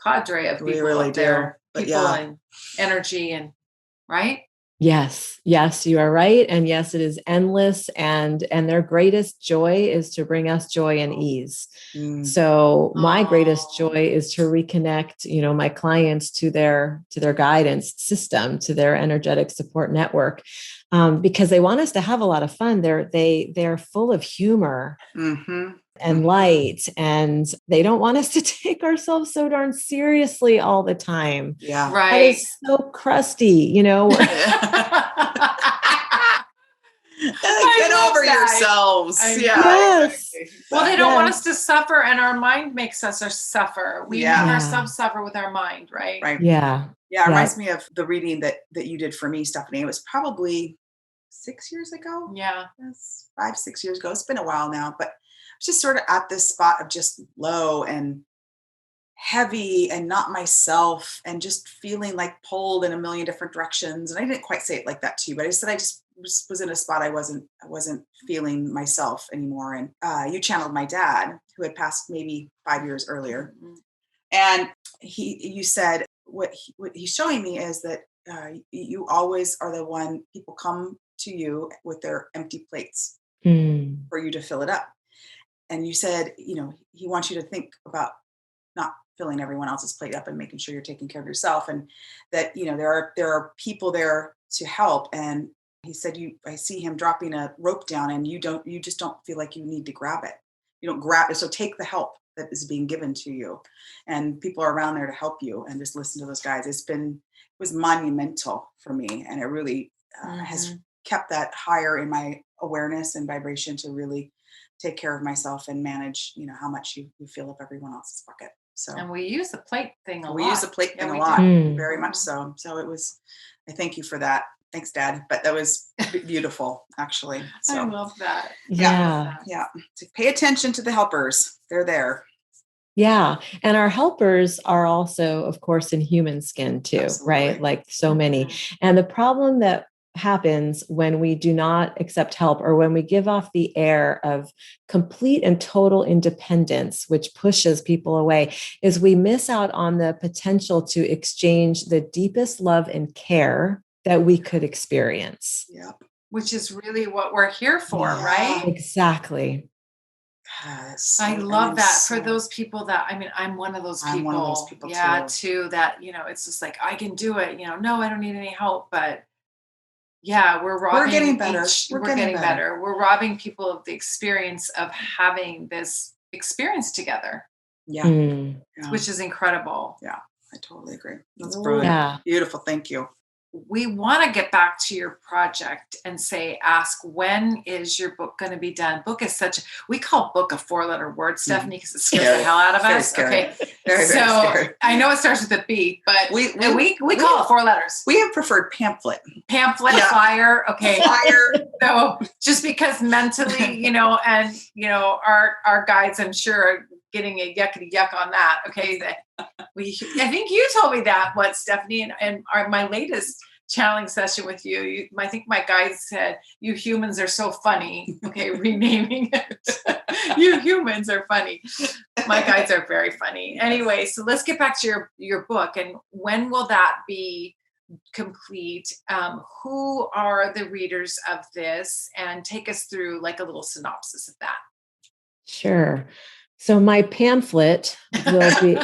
cadre of people really up there. do. People and energy and right? Yes, you are right. And yes, it is endless. And their greatest joy is to bring us joy and ease. So my greatest joy is to reconnect, my clients to their guidance system, to their energetic support network, because they want us to have a lot of fun. They're full of humor. And light, and they don't want us to take ourselves so darn seriously all the time. Yeah. Right. That is so crusty, Get over yourselves. Yeah. Yes. Well, they don't want us to suffer, and our mind makes us suffer. We make ourselves suffer with our mind, right? Right. Yeah. Yeah. It reminds me of the reading that you did for me, Stephanie. It was probably 6 years ago. Yeah. 5, 6 years ago. It's been a while now, but just sort of at this spot of just low and heavy and not myself and just feeling like pulled in a million different directions. And I didn't quite say it like that to you, but I said I just was in a spot I wasn't feeling myself anymore. And you channeled my dad, who had passed maybe 5 years earlier. And you said what he's showing me is that you always are the one people come to you with their empty plates for you to fill it up. And you said, he wants you to think about not filling everyone else's plate up and making sure you're taking care of yourself. And that, there are people there to help. And he said, I see him dropping a rope down and you just don't feel like you need to grab it. You don't grab it. So take the help that is being given to you, and people are around there to help you, and just listen to those guys. It was monumental for me. And it really has kept that higher in my awareness and vibration to really take care of myself and manage, how much you fill up everyone else's bucket. So, and we use the plate thing a lot. We use the plate thing a lot, very much so. So I thank you for that. Thanks, Dad. But that was beautiful, actually. So, I love that. Yeah. So pay attention to the helpers. They're there. Yeah. And our helpers are also, of course, in human skin too, right? Like so many. And the problem that happens when we do not accept help, or when we give off the air of complete and total independence, which pushes people away, is we miss out on the potential to exchange the deepest love and care that we could experience. Yep. Which is really what we're here for, right? Exactly. Yes. I love that for those people that, I'm one of those people. I'm one of those people too, that, it's just like, I can do it, no, I don't need any help, but we're getting better. We're getting better. We're robbing people of the experience of having this experience together. Yeah. Which is incredible. Yeah, I totally agree. That's brilliant. Yeah. Beautiful. Thank you. We want to get back to your project and ask, when is your book going to be done? Book is we call book a 4-letter word, Stephanie, because it scares the hell out of us. Scary. Okay. Very scary. I know it starts with a B, but we call it 4 letters. We have preferred pamphlet, flyer. Okay. Flyer. So just because mentally, and our guides, I'm sure, are getting a yuckity yuck on that. Okay. I think you told me that Stephanie, and my latest channeling session with you, I think my guide said, you humans are so funny. Okay. Renaming it. You humans are funny. My guides are very funny. Anyway, so let's get back to your book. And when will that be complete? Who are the readers of this? And take us through like a little synopsis of that. Sure. So my pamphlet will be...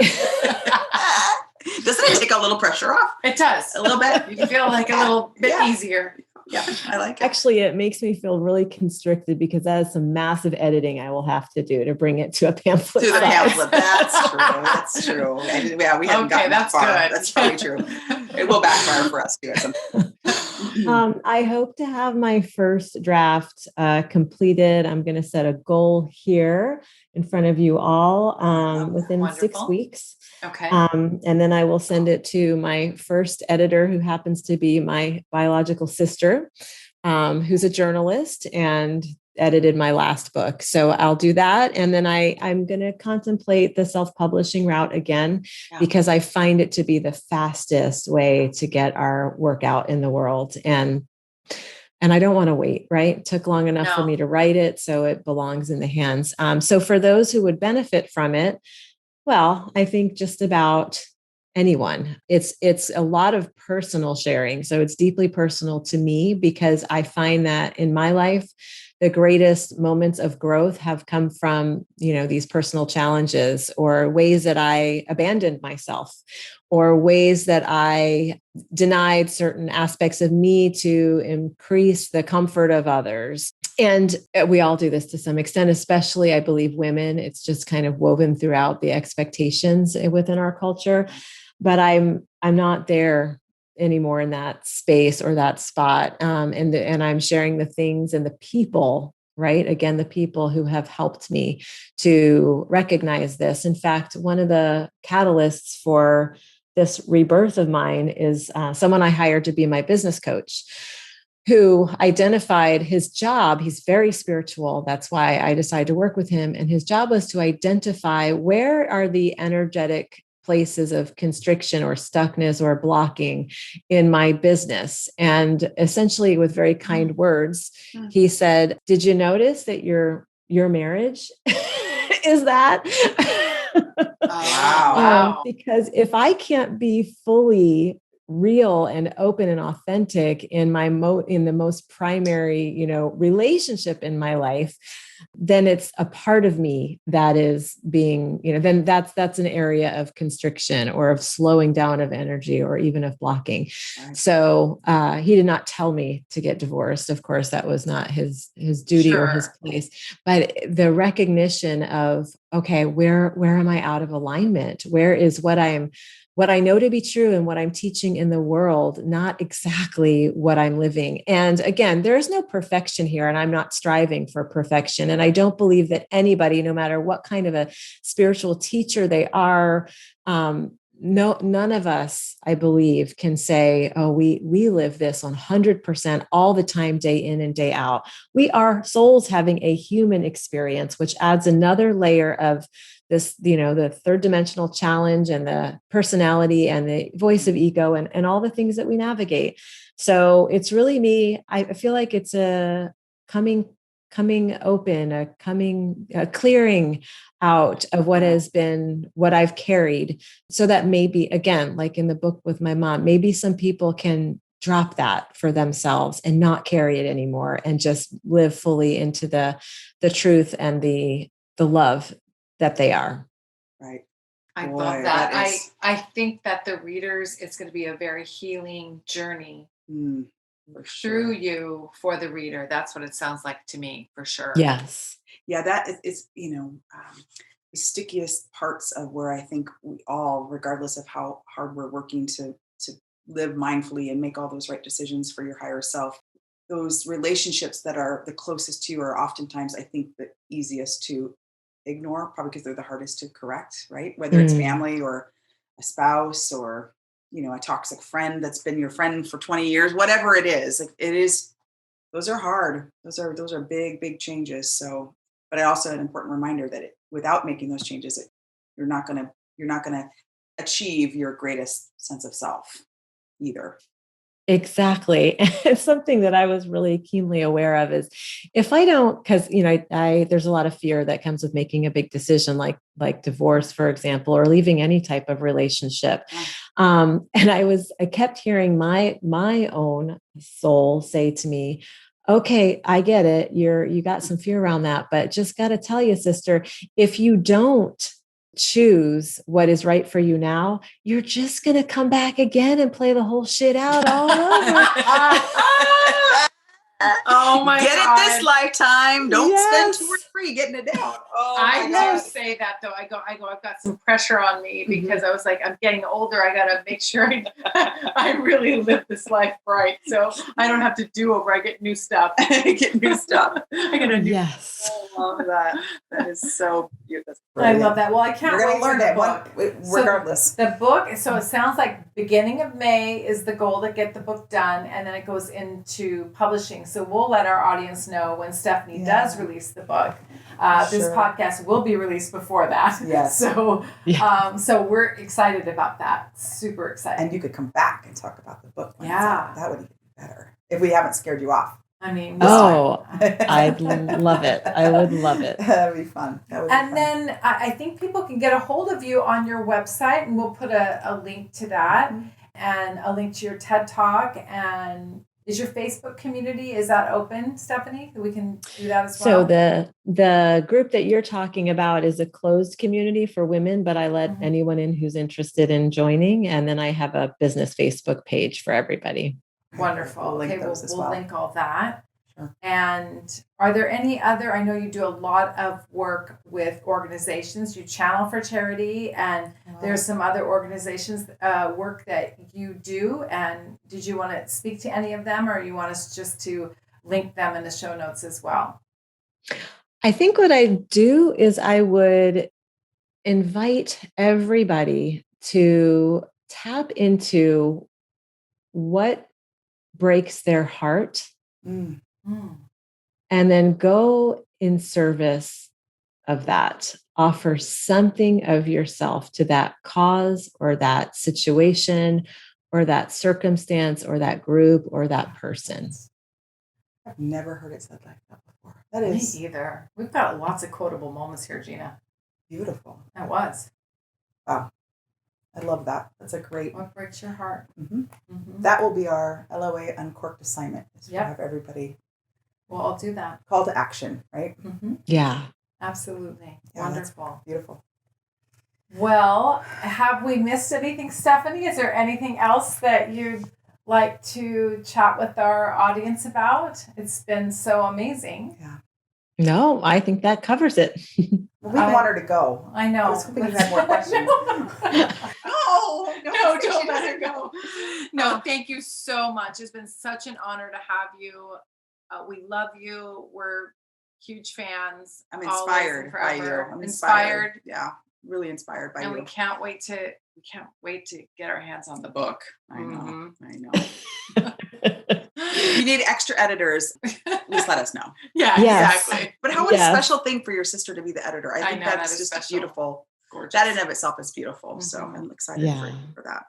Doesn't it take a little pressure off? It does. A little bit. You feel like a little bit easier. Yeah, I like it. Actually, it makes me feel really constricted, because that is some massive editing I will have to do to bring it to a pamphlet. To the pamphlet. That's true. Yeah, we haven't gotten that far. Good. That's probably true. It will backfire for us too. I hope to have my first draft completed. I'm going to set a goal here in front of you all within 6 weeks. Okay. And then I will send it to my first editor, who happens to be my biological sister, who's a journalist and edited my last book. So I'll do that. And then I'm going to contemplate the self-publishing route again, because I find it to be the fastest way to get our work out in the world. And I don't want to wait, right? It took long enough for me to write it, so it belongs in the hands. So for those who would benefit from it, well, I think just about anyone. It's a lot of personal sharing. So it's deeply personal to me, because I find that in my life, the greatest moments of growth have come from, these personal challenges, or ways that I abandoned myself, or ways that I denied certain aspects of me to increase the comfort of others. And we all do this to some extent, especially, I believe, women. It's just kind of woven throughout the expectations within our culture. But I'm not there anymore in that space or that spot. And I'm sharing the things and the people, right? Again, the people who have helped me to recognize this. In fact, one of the catalysts for this rebirth of mine is someone I hired to be my business coach, who identified his job. He's very spiritual. That's why I decided to work with him. And his job was to identify where are the energetic places of constriction or stuckness or blocking in my business. And essentially, with very kind words, he said, "Did you notice that your marriage is that?" Wow. Because if I can't be fully real and open and authentic in my in the most primary, relationship in my life, then it's a part of me that is being, then that's an area of constriction or of slowing down of energy or even of blocking. Right. So he did not tell me to get divorced. Of course, that was not his duty or his place. But the recognition of, okay, where am I out of alignment? Where is what I know to be true and what I'm teaching in the world, not exactly what I'm living. And again, there's no perfection here, and I'm not striving for perfection. And I don't believe that anybody, no matter what kind of a spiritual teacher they are, none of us, I believe, can say, oh, we live this 100% all the time, day in and day out. We are souls having a human experience, which adds another layer of this, the third dimensional challenge and the personality and the voice of ego and all the things that we navigate. So it's really me. I feel like it's a coming open, a clearing out of what has been, what I've carried, so that maybe, again, like in the book with my mom, maybe some people can drop that for themselves and not carry it anymore and just live fully into the truth and the love that they are. Right. I love that. I think that the readers, it's going to be a very healing journey through you for the reader. That's what it sounds like to me, for sure. Yes. Yeah, that is the stickiest parts of where I think we all, regardless of how hard we're working to live mindfully and make all those right decisions for your higher self, those relationships that are the closest to you are oftentimes, I think, the easiest to ignore, probably because they're the hardest to correct, right? Whether it's family or a spouse or, a toxic friend that's been your friend for 20 years, whatever it is, those are hard. Those are big, big changes. So, but also an important reminder that without making those changes, you're not going to achieve your greatest sense of self either. Exactly. And something that I was really keenly aware of is if I don't, because, there's a lot of fear that comes with making a big decision, like divorce, for example, or leaving any type of relationship. And I kept hearing my own soul say to me, okay, I get it. You got some fear around that, but just got to tell you, sister, if you don't choose what is right for you now, you're just going to come back again and play the whole shit out all over. Oh my God. Get it this lifetime. Don't spend 2 or are you getting it down? Oh, I do say that though. I go, I've got some pressure on me because I was like, I'm getting older. I got to make sure I really live this life right. So I don't have to do over. I get new stuff. I get new stuff. I get a new. Yes. I love that. That is so beautiful. I love that. Well, I can't wait learn for the that book. Regardless. So the book, so it sounds like beginning of May is the goal to get the book done, and then it goes into publishing. So we'll let our audience know when Stephanie does release the book. This podcast will be released before that. Yes. So, so we're excited about that. Super excited. And you could come back and talk about the book. That would even be better if we haven't scared you off. I mean, I'd love it. I would love it. That'd be fun. Then I think people can get a hold of you on your website, and we'll put a link to that and a link to your TED Talk. And is your Facebook community, is that open, Stephanie? We can do that as well. So the group that you're talking about is a closed community for women, but I let anyone in who's interested in joining. And then I have a business Facebook page for everybody. Wonderful. We'll link all that. Sure. And are there any other, I know you do a lot of work with organizations, you channel for charity, and there's some other organizations work that you do. And did you want to speak to any of them, or you want us just to link them in the show notes as well? I think what I do is I would invite everybody to tap into what breaks their heart and then go in service of that. Offer something of yourself to that cause or that situation or that circumstance or that group or that person. I've never heard it said like that before. That is me either. We've got lots of quotable moments here, Jeanna. Beautiful. That was. Wow. I love that. That's a great. What breaks your heart? That will be our LOA Uncorked assignment. We'll have everybody. Well, I'll do that. Call to action, right? Yeah. Absolutely. Yeah, wonderful. Beautiful. Well, have we missed anything, Stephanie? Is there anything else that you'd like to chat with our audience about? It's been so amazing. Yeah. No, I think that covers it. Well, we want her to go. I know. I was hoping you had more questions. No, don't let her go. No, thank you so much. It's been such an honor to have you. We love you. We're huge fans. I'm inspired by you. I'm inspired. Yeah, really inspired by you. And we can't wait to get our hands on the book. I know. If you need extra editors, just let us know. Yeah, exactly. But what a special thing for your sister to be the editor. I think that's just special. Beautiful. Gorgeous. That in and of itself is beautiful. So I'm excited for that.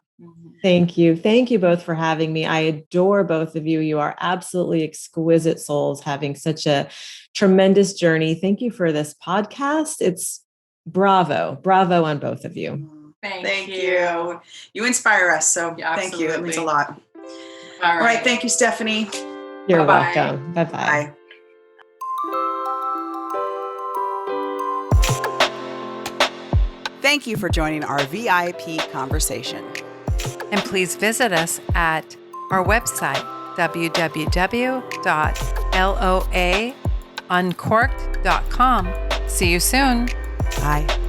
Thank you. Thank you both for having me. I adore both of you. You are absolutely exquisite souls having such a tremendous journey. Thank you for this podcast. It's bravo on both of you. Thank you. You inspire us. So thank you. It means a lot. All right. Thank you, Stephanie. You're welcome. Bye-bye. Bye. Thank you for joining our VIP conversation. And please visit us at our website, www.loauncorked.com. See you soon. Bye.